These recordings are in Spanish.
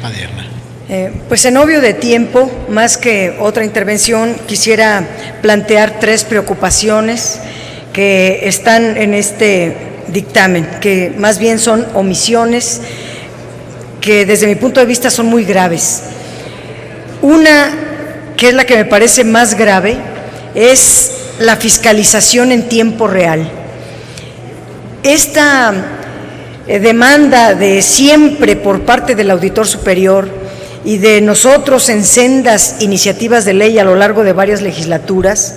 Padierna. Pues en obvio de tiempo, más que otra intervención, quisiera plantear 3 preocupaciones que están en este dictamen, que más bien son omisiones que desde mi punto de vista son muy graves. Una, que es la que me parece más grave, es la fiscalización en tiempo real. Esta demanda de siempre por parte del Auditor Superior y de nosotros en sendas iniciativas de ley a lo largo de varias legislaturas,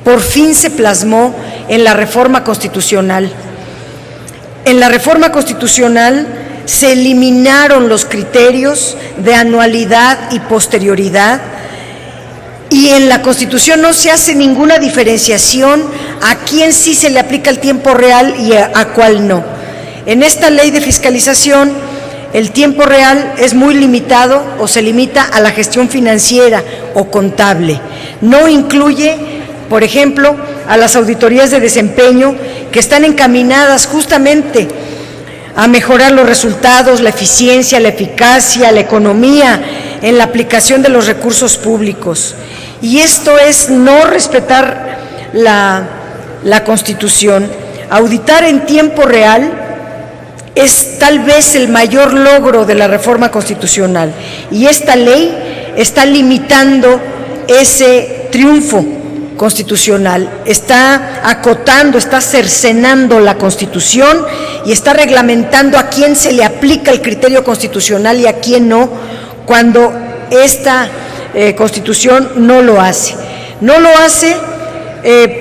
por fin se plasmó en la reforma constitucional. En la reforma constitucional se eliminaron los criterios de anualidad y posterioridad, y en la Constitución no se hace ninguna diferenciación a quién sí se le aplica el tiempo real y a cuál no. En esta ley de fiscalización, el tiempo real es muy limitado o se limita a la gestión financiera o contable. No incluye, por ejemplo, a las auditorías de desempeño que están encaminadas justamente a mejorar los resultados, la eficiencia, la eficacia, la economía en la aplicación de los recursos públicos. Y esto es no respetar la Constitución. Auditar en tiempo real es tal vez el mayor logro de la reforma constitucional, y esta ley está limitando ese triunfo constitucional, está acotando, está cercenando la Constitución y está reglamentando a quién se le aplica el criterio constitucional y a quién no, cuando esta Constitución no lo hace. No lo hace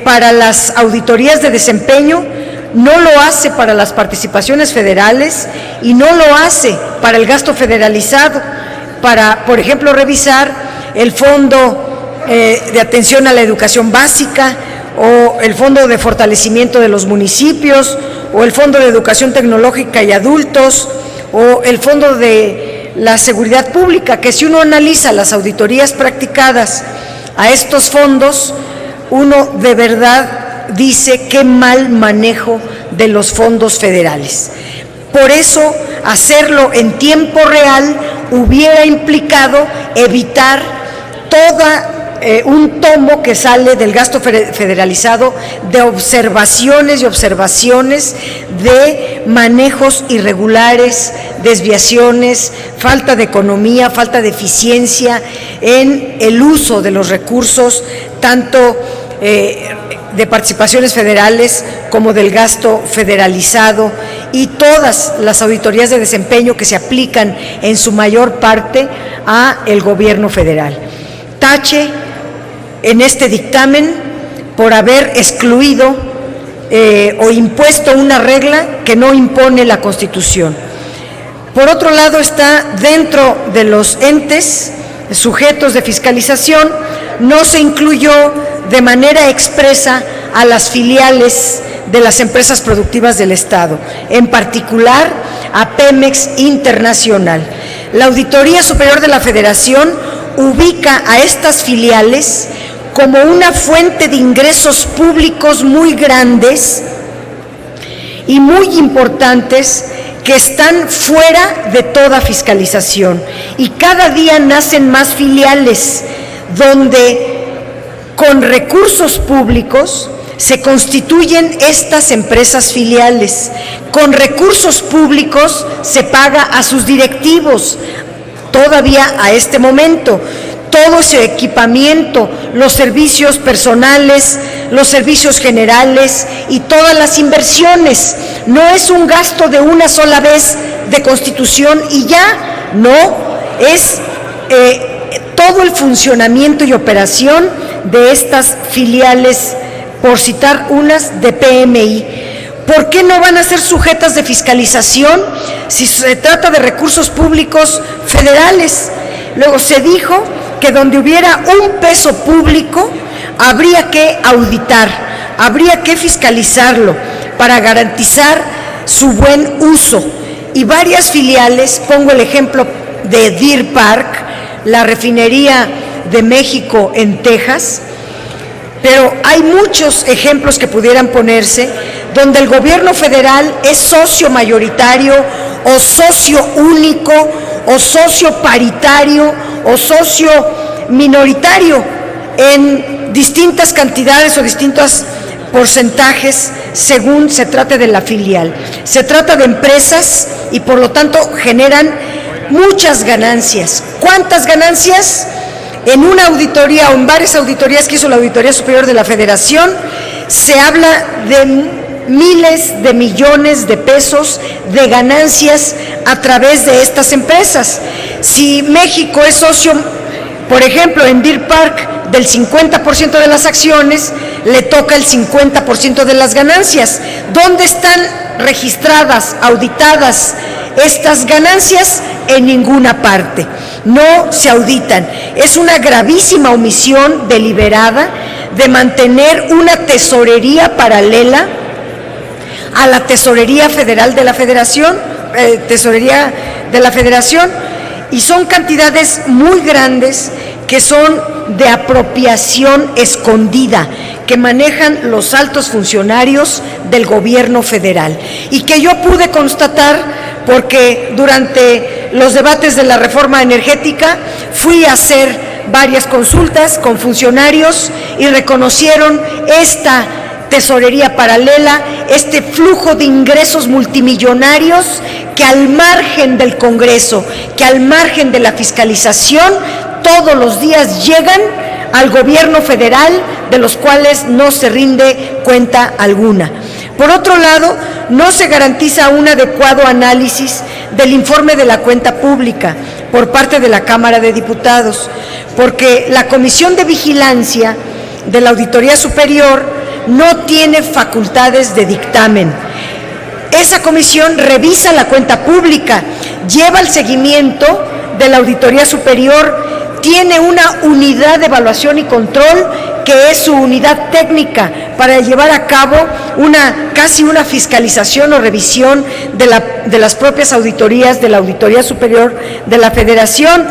para las auditorías de desempeño, no lo hace para las participaciones federales y no lo hace para el gasto federalizado, para, por ejemplo, revisar el fondo de atención a la educación básica, o el fondo de fortalecimiento de los municipios, o el fondo de educación tecnológica y adultos, o el fondo de la seguridad pública, que si uno analiza las auditorías practicadas a estos fondos, uno de verdad dice qué mal manejo de los fondos federales. Por eso, hacerlo en tiempo real hubiera implicado evitar un tomo que sale del gasto federalizado de observaciones y observaciones de manejos irregulares, desviaciones, falta de economía, falta de eficiencia en el uso de los recursos, tanto de participaciones federales como del gasto federalizado, y todas las auditorías de desempeño que se aplican en su mayor parte a el gobierno federal. Tache en este dictamen por haber excluido o impuesto una regla que no impone la Constitución. Por otro lado, está dentro de los entes sujetos de fiscalización, no se incluyó de manera expresa a las filiales de las empresas productivas del Estado, en particular a Pemex Internacional. La Auditoría Superior de la Federación ubica a estas filiales como una fuente de ingresos públicos muy grandes y muy importantes que están fuera de toda fiscalización, y cada día nacen más filiales donde con recursos públicos se constituyen estas empresas filiales. Con recursos públicos se paga a sus directivos, todavía a este momento, todo ese equipamiento, los servicios personales, los servicios generales y todas las inversiones. No es un gasto de una sola vez de constitución y ya, no, es todo el funcionamiento y operación de estas filiales, por citar unas de PMI. ¿Por qué no van a ser sujetas de fiscalización si se trata de recursos públicos federales? Luego se dijo que donde hubiera un peso público habría que auditar, habría que fiscalizarlo para garantizar su buen uso. Y varias filiales, pongo el ejemplo de Deer Park, la refinería de México en Texas, pero hay muchos ejemplos que pudieran ponerse donde el gobierno federal es socio mayoritario o socio único o socio paritario o socio minoritario en distintas cantidades o distintos porcentajes según se trate de la filial. Se trata de empresas y por lo tanto generan muchas ganancias. ¿Cuántas ganancias? En una auditoría o en varias auditorías que hizo la Auditoría Superior de la Federación, se habla de miles de millones de pesos de ganancias a través de estas empresas. Si México es socio, por ejemplo, en Deer Park, del 50% de las acciones, le toca el 50% de las ganancias. ¿Dónde están registradas, auditadas estas ganancias? En ninguna parte. No se auditan. Es una gravísima omisión deliberada de mantener una tesorería paralela a la Tesorería Federal de la Federación, y son cantidades muy grandes que son de apropiación escondida, que manejan los altos funcionarios del gobierno federal, y que yo pude constatar porque durante los debates de la reforma energética fui a hacer varias consultas con funcionarios y reconocieron esta tesorería paralela, este flujo de ingresos multimillonarios que al margen del Congreso, que al margen de la fiscalización, todos los días llegan al gobierno federal, de los cuales no se rinde cuenta alguna. Por otro lado, no se garantiza un adecuado análisis del informe de la cuenta pública por parte de la Cámara de Diputados, porque la Comisión de Vigilancia de la Auditoría Superior no tiene facultades de dictamen. Esa comisión revisa la cuenta pública, lleva el seguimiento de la Auditoría Superior, tiene una unidad de evaluación y control que es su unidad técnica para llevar a cabo casi una fiscalización o revisión de las propias auditorías de la Auditoría Superior de la Federación,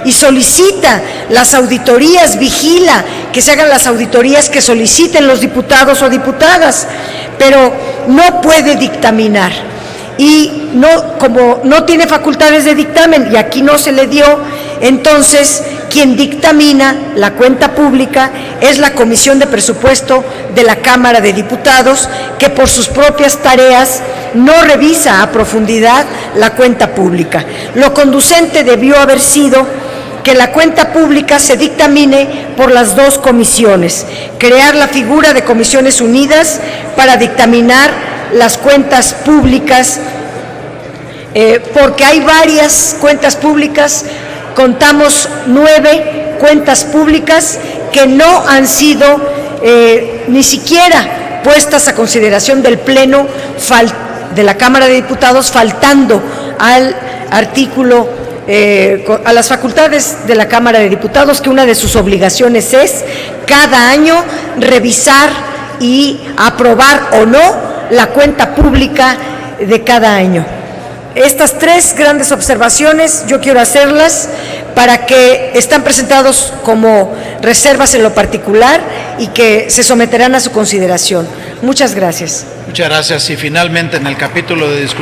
y solicita las auditorías, vigila que se hagan las auditorías que soliciten los diputados o diputadas, pero no puede dictaminar. Y como no tiene facultades de dictamen y aquí no se le dio, entonces quien dictamina la cuenta pública es la Comisión de Presupuesto de la Cámara de Diputados, que por sus propias tareas no revisa a profundidad la cuenta pública. Lo conducente debió haber sido que la cuenta pública se dictamine por las dos comisiones, crear la figura de comisiones unidas para dictaminar las cuentas públicas, porque hay varias cuentas públicas, contamos 9 cuentas públicas que no han sido ni siquiera puestas a consideración del Pleno de la Cámara de Diputados, faltando al artículo a las facultades de la Cámara de Diputados, que una de sus obligaciones es cada año revisar y aprobar o no la cuenta pública de cada año. Estas 3 grandes observaciones yo quiero hacerlas para que están presentados como reservas en lo particular y que se someterán a su consideración. Muchas gracias. Muchas gracias. Y finalmente, en el capítulo de discusión